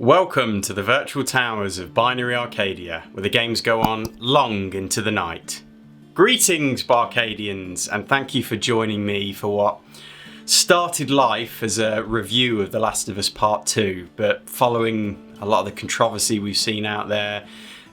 Welcome to the virtual towers of binary Arcadia, where the games go on long into the night. Greetings, BArcadians, and thank you for joining me for what started life as a review of The Last of Us Part 2, but following a lot of the controversy we've seen out there,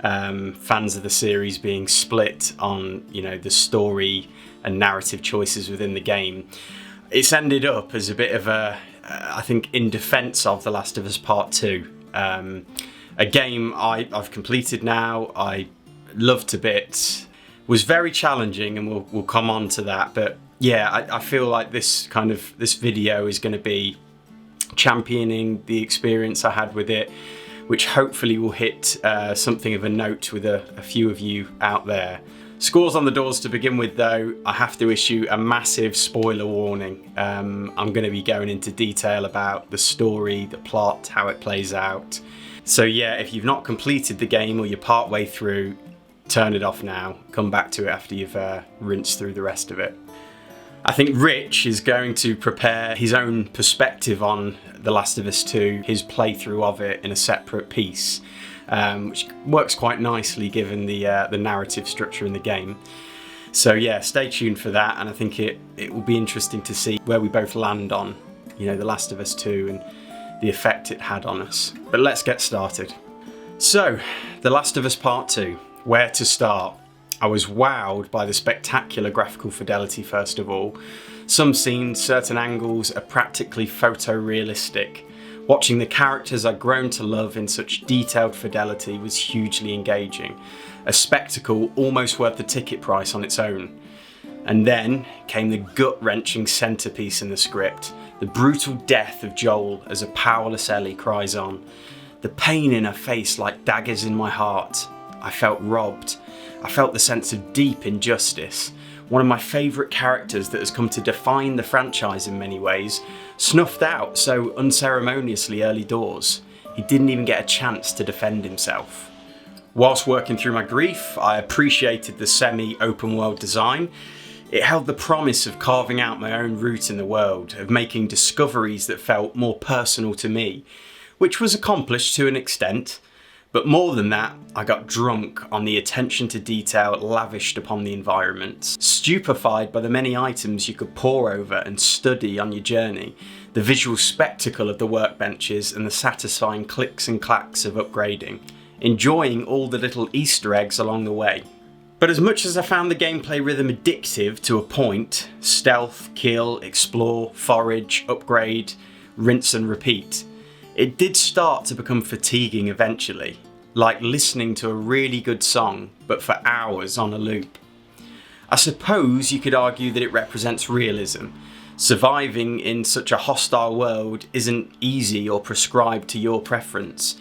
fans of the series being split on, the story and narrative choices within the game, it's ended up as a bit of I think in defence of The Last of Us Part 2. A game I've completed now, I love to bits, was very challenging, and we'll come on to that, but yeah, I feel like this video is going to be championing the experience I had with it, which hopefully will hit something of a note with a few of you out there. Scores on the doors to begin with though, I have to issue a massive spoiler warning. I'm going to be going into detail about the story, the plot, how it plays out. So yeah, if you've not completed the game or you're part way through, turn it off now. Come back to it after you've rinsed through the rest of it. I think Rich is going to prepare his own perspective on The Last of Us 2, his playthrough of it in a separate piece. Which works quite nicely given the narrative structure in the game. So yeah, stay tuned for that, and I think it will be interesting to see where we both land on, The Last of Us 2 and the effect it had on us. But let's get started. So, The Last of Us Part 2, where to start? I was wowed by the spectacular graphical fidelity first of all. Some scenes, certain angles are practically photorealistic. Watching the characters I'd grown to love in such detailed fidelity was hugely engaging, a spectacle almost worth the ticket price on its own. And then came the gut-wrenching centrepiece in the script, the brutal death of Joel as a powerless Ellie cries on. The pain in her face like daggers in my heart. I felt robbed. I felt the sense of deep injustice. One of my favourite characters that has come to define the franchise in many ways, snuffed out so unceremoniously early doors. He didn't even get a chance to defend himself. Whilst working through my grief, I appreciated the semi-open world design. It held the promise of carving out my own route in the world, of making discoveries that felt more personal to me, which was accomplished to an extent. But more than that, I got drunk on the attention to detail lavished upon the environments, stupefied by the many items you could pore over and study on your journey, the visual spectacle of the workbenches and the satisfying clicks and clacks of upgrading, enjoying all the little Easter eggs along the way. But as much as I found the gameplay rhythm addictive to a point, stealth, kill, explore, forage, upgrade, rinse and repeat, it did start to become fatiguing eventually, like listening to a really good song, but for hours on a loop. I suppose you could argue that it represents realism. Surviving in such a hostile world isn't easy or prescribed to your preference.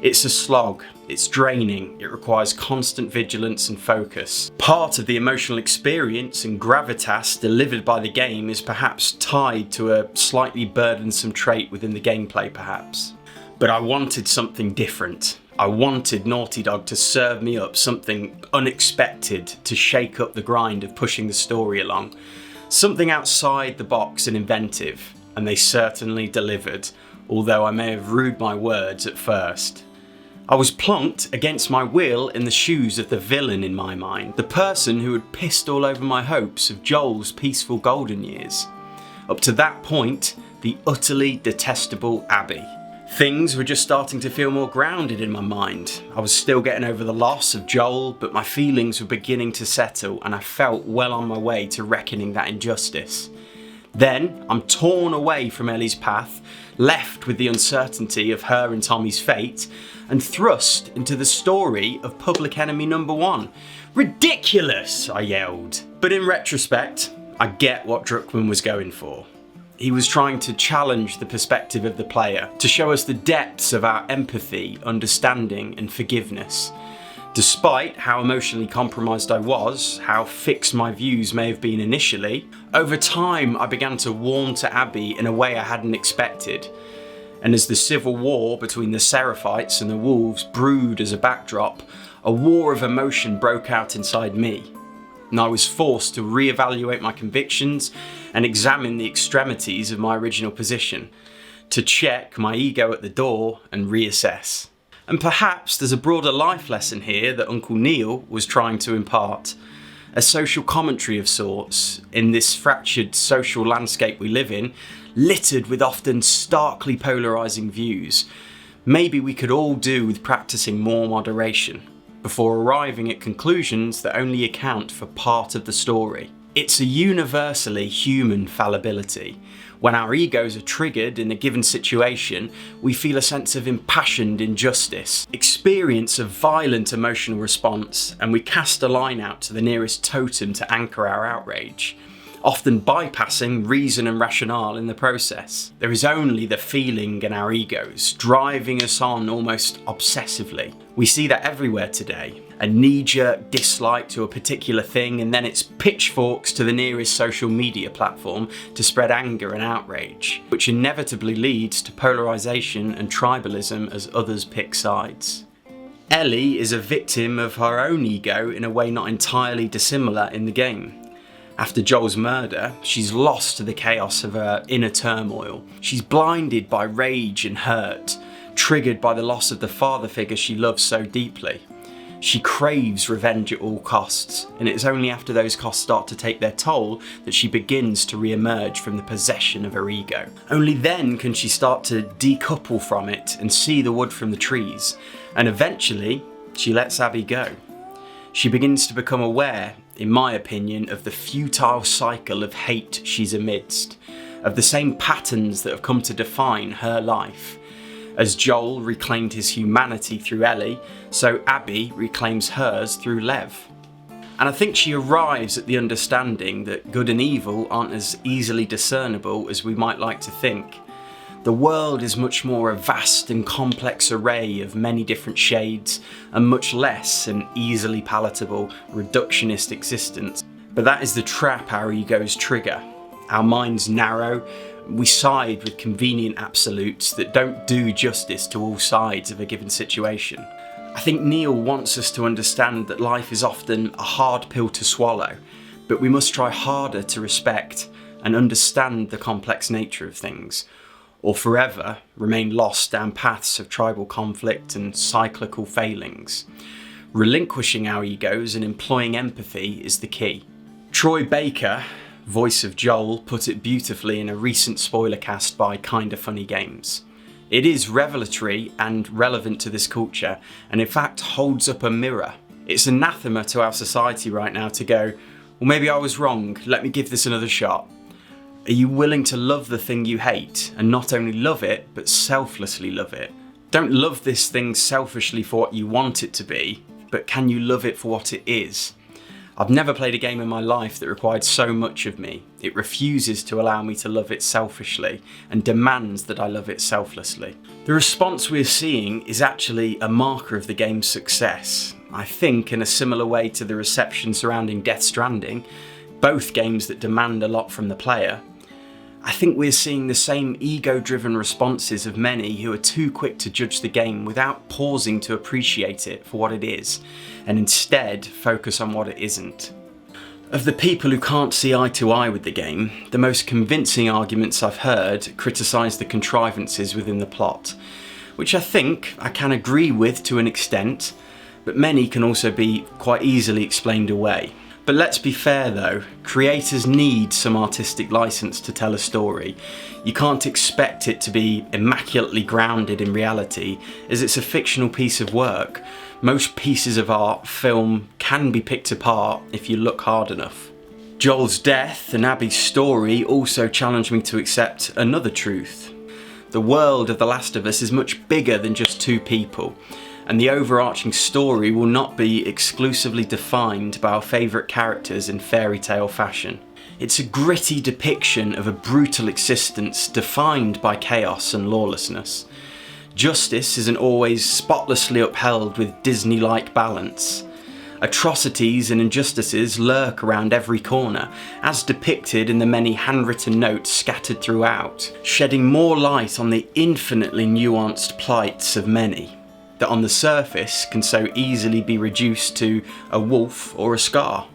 It's a slog, it's draining, it requires constant vigilance and focus. Part of the emotional experience and gravitas delivered by the game is perhaps tied to a slightly burdensome trait within the gameplay perhaps. But I wanted something different. I wanted Naughty Dog to serve me up something unexpected to shake up the grind of pushing the story along. Something outside the box and inventive, and they certainly delivered, although I may have rued my words at first. I was plunked against my will in the shoes of the villain in my mind, the person who had pissed all over my hopes of Joel's peaceful golden years. Up to that point, the utterly detestable Abby. Things were just starting to feel more grounded in my mind. I was still getting over the loss of Joel, but my feelings were beginning to settle and I felt well on my way to reckoning that injustice. Then I'm torn away from Ellie's path, left with the uncertainty of her and Tommy's fate, and thrust into the story of public enemy number one. Ridiculous, I yelled. But in retrospect, I get what Druckmann was going for. He was trying to challenge the perspective of the player, to show us the depths of our empathy, understanding and forgiveness. Despite how emotionally compromised I was, how fixed my views may have been initially, over time I began to warm to Abby in a way I hadn't expected. And as the civil war between the Seraphites and the Wolves brewed as a backdrop, a war of emotion broke out inside me. And I was forced to reevaluate my convictions and examine the extremities of my original position. to check my ego at the door and reassess. And perhaps there's a broader life lesson here that Uncle Neil was trying to impart. A social commentary of sorts in this fractured social landscape we live in, littered with often starkly polarising views. Maybe we could all do with practising more moderation before arriving at conclusions that only account for part of the story. It's a universally human fallibility. When our egos are triggered in a given situation, we feel a sense of impassioned injustice, experience a violent emotional response, and we cast a line out to the nearest totem to anchor our outrage, often bypassing reason and rationale in the process. There is only the feeling in our egos, driving us on almost obsessively. We see that everywhere today. A knee-jerk dislike to a particular thing, and then it's pitchforks to the nearest social media platform to spread anger and outrage, which inevitably leads to polarisation and tribalism as others pick sides. Ellie is a victim of her own ego in a way not entirely dissimilar in the game. After Joel's murder, she's lost to the chaos of her inner turmoil. She's blinded by rage and hurt, triggered by the loss of the father figure she loves so deeply. She craves revenge at all costs, and it's only after those costs start to take their toll that she begins to re-emerge from the possession of her ego. Only then can she start to decouple from it and see the wood from the trees, and eventually she lets Abby go. She begins to become aware, in my opinion, of the futile cycle of hate she's amidst, of the same patterns that have come to define her life. As Joel reclaimed his humanity through Ellie, so Abby reclaims hers through Lev. And I think she arrives at the understanding that good and evil aren't as easily discernible as we might like to think. The world is much more a vast and complex array of many different shades, and much less an easily palatable, reductionist existence. But that is the trap our egos trigger. Our minds narrow, we side with convenient absolutes that don't do justice to all sides of a given situation. I think Neil wants us to understand that life is often a hard pill to swallow, but we must try harder to respect and understand the complex nature of things, or forever remain lost down paths of tribal conflict and cyclical failings. Relinquishing our egos and employing empathy is the key. Troy Baker, voice of Joel, put it beautifully in a recent spoiler cast by Kinda Funny Games. It is revelatory and relevant to this culture, and in fact holds up a mirror. It's anathema to our society right now to go, well, maybe I was wrong, let me give this another shot. Are you willing to love the thing you hate, and not only love it, but selflessly love it? Don't love this thing selfishly for what you want it to be, but can you love it for what it is? I've never played a game in my life that required so much of me. It refuses to allow me to love it selfishly, and demands that I love it selflessly. The response we're seeing is actually a marker of the game's success. I think in a similar way to the reception surrounding Death Stranding, both games that demand a lot from the player, I think we're seeing the same ego-driven responses of many who are too quick to judge the game without pausing to appreciate it for what it is, and instead focus on what it isn't. Of the people who can't see eye to eye with the game, the most convincing arguments I've heard criticise the contrivances within the plot, which I think I can agree with to an extent, but many can also be quite easily explained away. But let's be fair though, creators need some artistic license to tell a story. You can't expect it to be immaculately grounded in reality, as it's a fictional piece of work. Most pieces of art, film, can be picked apart if you look hard enough. Joel's death and Abby's story also challenged me to accept another truth. The world of The Last of Us is much bigger than just two people, and the overarching story will not be exclusively defined by our favourite characters in fairy tale fashion. It's a gritty depiction of a brutal existence defined by chaos and lawlessness. Justice isn't always spotlessly upheld with Disney-like balance. Atrocities and injustices lurk around every corner, as depicted in the many handwritten notes scattered throughout, shedding more light on the infinitely nuanced plights of many that on the surface can so easily be reduced to a wolf or a scar.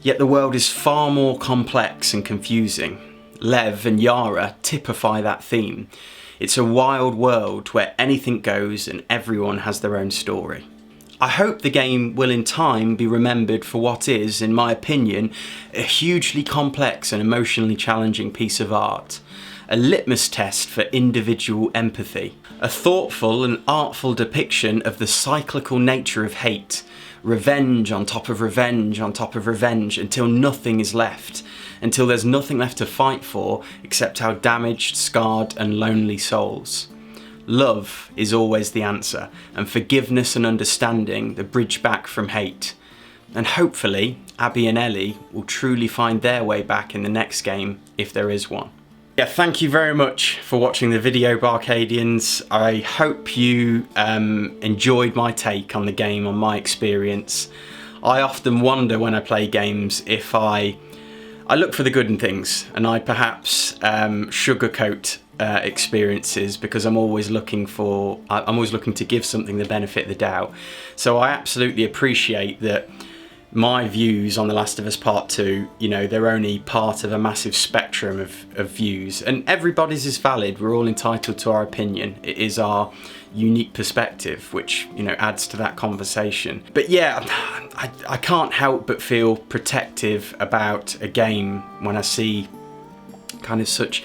Yet the world is far more complex and confusing. Lev and Yara typify that theme. It's a wild world where anything goes and everyone has their own story. I hope the game will in time be remembered for what is, in my opinion, a hugely complex and emotionally challenging piece of art. A litmus test for individual empathy. A thoughtful and artful depiction of the cyclical nature of hate. Revenge on top of revenge on top of revenge until nothing is left. Until there's nothing left to fight for except our damaged, scarred and lonely souls. Love is always the answer, and forgiveness and understanding the bridge back from hate. And hopefully, Abby and Ellie will truly find their way back in the next game, if there is one. Yeah, thank you very much for watching the video, Barcadians. I hope you enjoyed my take on the game, on my experience. I often wonder when I play games if I look for the good in things, and I perhaps sugarcoat experiences because I'm always looking to give something the benefit of the doubt. So I absolutely appreciate that my views on The Last of Us Part 2, you know, they're only part of a massive spectrum of views, and everybody's is valid. We're all entitled to our opinion. It is our unique perspective, which, you know, adds to that conversation. But yeah, I can't help but feel protective about a game when I see kind of such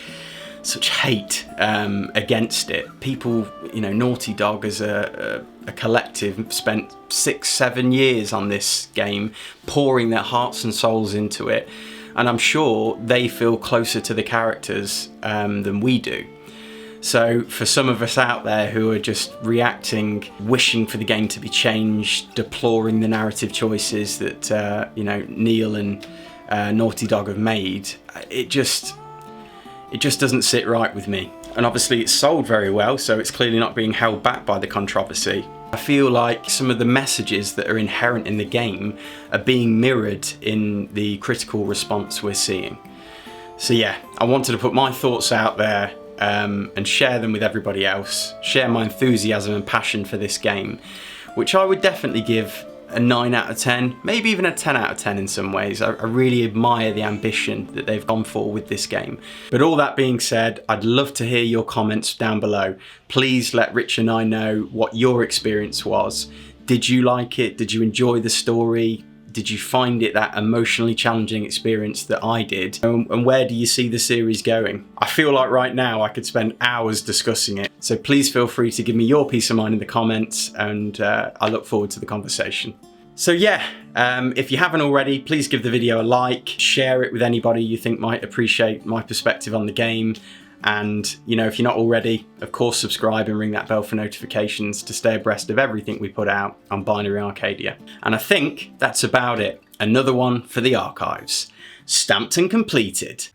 hate against it. People, you know, Naughty Dog as a collective spent 6-7 years on this game, pouring their hearts and souls into it, and I'm sure they feel closer to the characters than we do. So for some of us out there who are just reacting, wishing for the game to be changed, deploring the narrative choices that you know, Neil and Naughty Dog have made, it just doesn't sit right with me. And obviously it's sold very well, so it's clearly not being held back by the controversy. I feel like some of the messages that are inherent in the game are being mirrored in the critical response we're seeing. So yeah, I wanted to put my thoughts out there and share them with everybody else, share my enthusiasm and passion for this game, which I would definitely give a 9 out of 10, maybe even a 10 out of 10 in some ways. I really admire the ambition that they've gone for with this game. But all that being said, I'd love to hear your comments down below. Please let Rich and I know what your experience was. Did you like it? Did you enjoy the story? Did you find it that emotionally challenging experience that I did? And where do you see the series going? I feel like right now I could spend hours discussing it. So please feel free to give me your peace of mind in the comments, and I look forward to the conversation. So yeah, if you haven't already, please give the video a like, share it with anybody you think might appreciate my perspective on the game. And, you know, if you're not already, of course, subscribe and ring that bell for notifications to stay abreast of everything we put out on Binary Arcadia. And I think that's about it. Another one for the archives. Stamped and completed.